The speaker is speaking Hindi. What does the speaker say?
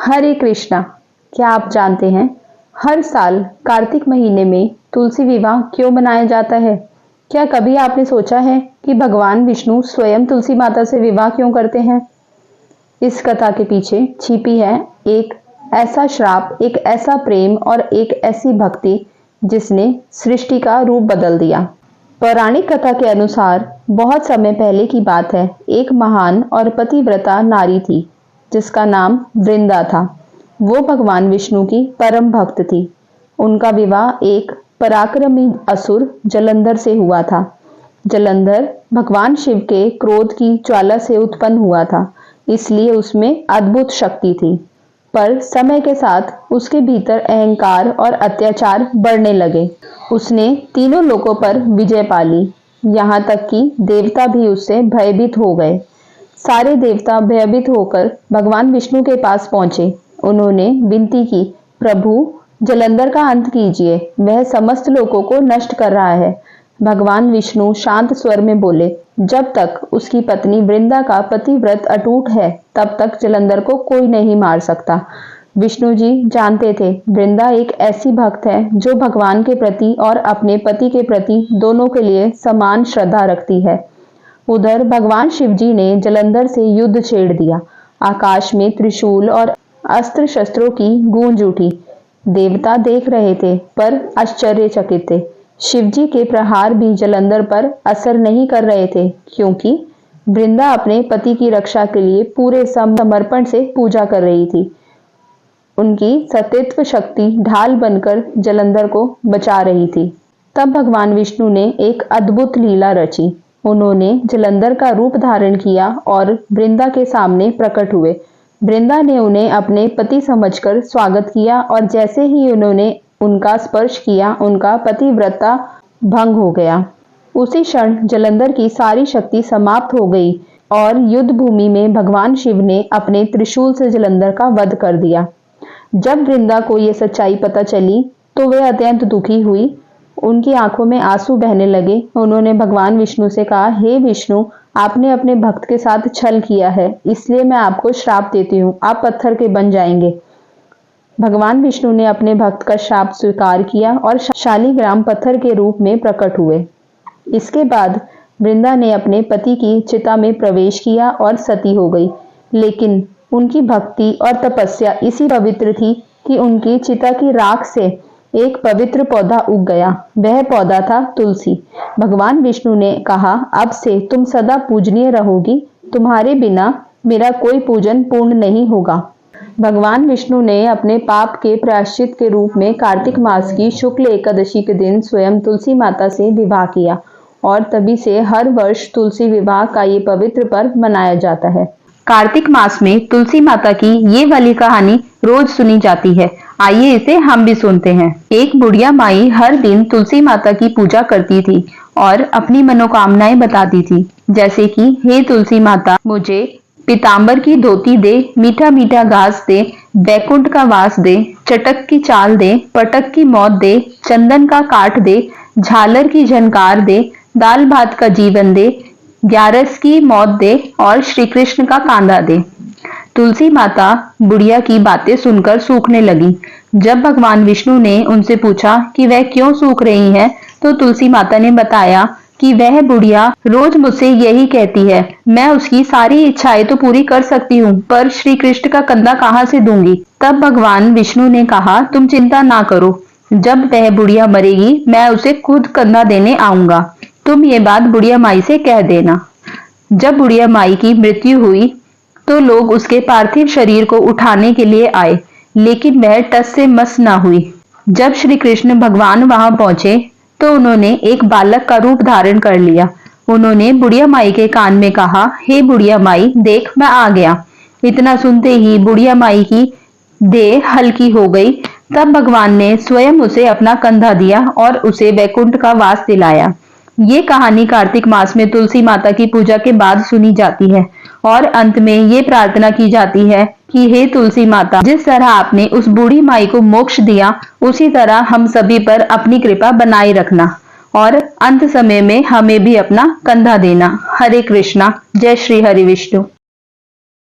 हरे कृष्णा। क्या आप जानते हैं हर साल कार्तिक महीने में तुलसी विवाह क्यों मनाया जाता है? क्या कभी आपने सोचा है कि भगवान विष्णु स्वयं तुलसी माता से विवाह क्यों करते हैं? इस कथा के पीछे छिपी है एक ऐसा श्राप, एक ऐसा प्रेम और एक ऐसी भक्ति जिसने सृष्टि का रूप बदल दिया। पौराणिक कथा के अनुसार बहुत समय पहले की बात है। एक महान और पतिव्रता नारी थी जिसका नाम वृंदा था। वो भगवान विष्णु की परम भक्त थी। उनका विवाह एक पराक्रमी असुर जलंधर से हुआ था। जलंधर भगवान शिव के क्रोध की ज्वाला से उत्पन्न हुआ था, इसलिए उसमें अद्भुत शक्ति थी। पर समय के साथ उसके भीतर अहंकार और अत्याचार बढ़ने लगे। उसने तीनों लोकों पर विजय पा ली, यहाँ तक कि देवता भी उससे भयभीत हो गए। सारे देवता भयभीत होकर भगवान विष्णु के पास पहुंचे। उन्होंने विनती की, प्रभु जलंधर का अंत कीजिए, वह समस्त लोगों को नष्ट कर रहा है। भगवान विष्णु शांत स्वर में बोले, जब तक उसकी पत्नी वृंदा का पतिव्रत अटूट है तब तक जलंधर को कोई नहीं मार सकता। विष्णु जी जानते थे वृंदा एक ऐसी भक्त है जो भगवान के प्रति और अपने पति के प्रति दोनों के लिए समान श्रद्धा रखती है। उधर भगवान शिव जी ने जलंधर से युद्ध छेड़ दिया। आकाश में त्रिशूल और अस्त्र शस्त्रों की गूंज उठी। देवता देख रहे थे पर आश्चर्यचकित थे। शिव जी के प्रहार भी जलंधर पर असर नहीं कर रहे थे, क्योंकि वृंदा अपने पति की रक्षा के लिए पूरे समर्पण से पूजा कर रही थी। उनकी सतीत्व शक्ति ढाल बनकर जलंधर को बचा रही थी। तब भगवान विष्णु ने एक अद्भुत लीला रची। उन्होंने जलंधर का रूप धारण किया और वृंदा के सामने प्रकट हुए। वृंदा ने उन्हें अपने पति समझकर स्वागत किया और जैसे ही उन्होंने उनका स्पर्श किया, उनका पतिव्रता भंग हो गया। उसी क्षण जलंधर की सारी शक्ति समाप्त हो गई और युद्ध भूमि में भगवान शिव ने अपने त्रिशूल से जलंधर का वध कर दिया। जब वृंदा को यह सच्चाई पता चली तो वह अत्यंत दुखी हुई। उनकी आंखों में आंसू बहने लगे। उन्होंने भगवान विष्णु से कहा, हे विष्णु, आपने अपने भक्त के साथ छल किया है, इसलिए मैं आपको श्राप देती हूँ, आप पत्थर के बन जाएंगे। भगवान विष्णु ने अपने भक्त का श्राप स्वीकार किया और शालिग्राम पत्थर के रूप में प्रकट हुए। इसके बाद वृंदा ने अपने पति की चिता में प्रवेश किया और सती हो गई। लेकिन उनकी भक्ति और तपस्या इसी पवित्र थी कि उनकी चिता की राख से एक पवित्र पौधा उग गया। वह पौधा था तुलसी। भगवान विष्णु ने कहा, अब से तुम सदा पूजनीय रहोगी, तुम्हारे बिना मेरा कोई पूजन पूर्ण नहीं होगा। भगवान विष्णु ने अपने पाप के प्रायश्चित के रूप में कार्तिक मास की शुक्ल एकादशी के दिन स्वयं तुलसी माता से विवाह किया और तभी से हर वर्ष तुलसी विवाह का ये पवित्र पर्व मनाया जाता है। कार्तिक मास में तुलसी माता की ये वाली कहानी रोज सुनी जाती है। आइए इसे हम भी सुनते हैं। एक बुढ़िया माई हर दिन तुलसी माता की पूजा करती थी और अपनी मनोकामनाएं बताती थी, जैसे कि हे तुलसी माता, मुझे पीतांबर की धोती दे, मीठा मीठा घास दे, बैकुंठ का वास दे, चटक की चाल दे, पटक की मौत दे, चंदन का काठ दे, झालर की झनकार दे, दाल भात का जीवन दे, ग्यारस की मौत दे और श्री कृष्ण का कांधा दे। तुलसी माता बुढ़िया की बातें सुनकर सूखने लगी। जब भगवान विष्णु ने उनसे पूछा कि वह क्यों सूख रही हैं, तो तुलसी माता ने बताया कि वह बुढ़िया रोज मुझसे यही कहती है, मैं उसकी सारी इच्छाएं तो पूरी कर सकती हूँ, पर श्री कृष्ण का कंधा कहाँ से दूंगी। तब भगवान विष्णु ने कहा, तुम चिंता ना करो, जब वह बुढ़िया मरेगी मैं उसे खुद कंधा देने आऊंगा। तुम ये बात बुढ़िया माई से कह देना। जब बुढ़िया माई की मृत्यु हुई तो लोग उसके पार्थिव शरीर को उठाने के लिए आए, लेकिन वह टस से मस ना हुई। जब श्री कृष्ण भगवान वहां पहुंचे तो उन्होंने एक बालक का रूप धारण कर लिया। उन्होंने बुढ़िया माई के कान में कहा, हे बुढ़िया माई, देख मैं आ गया। इतना सुनते ही बुढ़िया माई की देह हल्की हो गई। तब भगवान ने स्वयं उसे अपना कंधा दिया और उसे वैकुंठ का वास दिलाया। ये कहानी कार्तिक मास में तुलसी माता की पूजा के बाद सुनी जाती है और अंत में ये प्रार्थना की जाती है कि हे तुलसी माता, जिस तरह आपने उस बूढ़ी माई को मोक्ष दिया, उसी तरह हम सभी पर अपनी कृपा बनाए रखना और अंत समय में हमें भी अपना कंधा देना। हरे कृष्णा। जय श्री हरि विष्णु।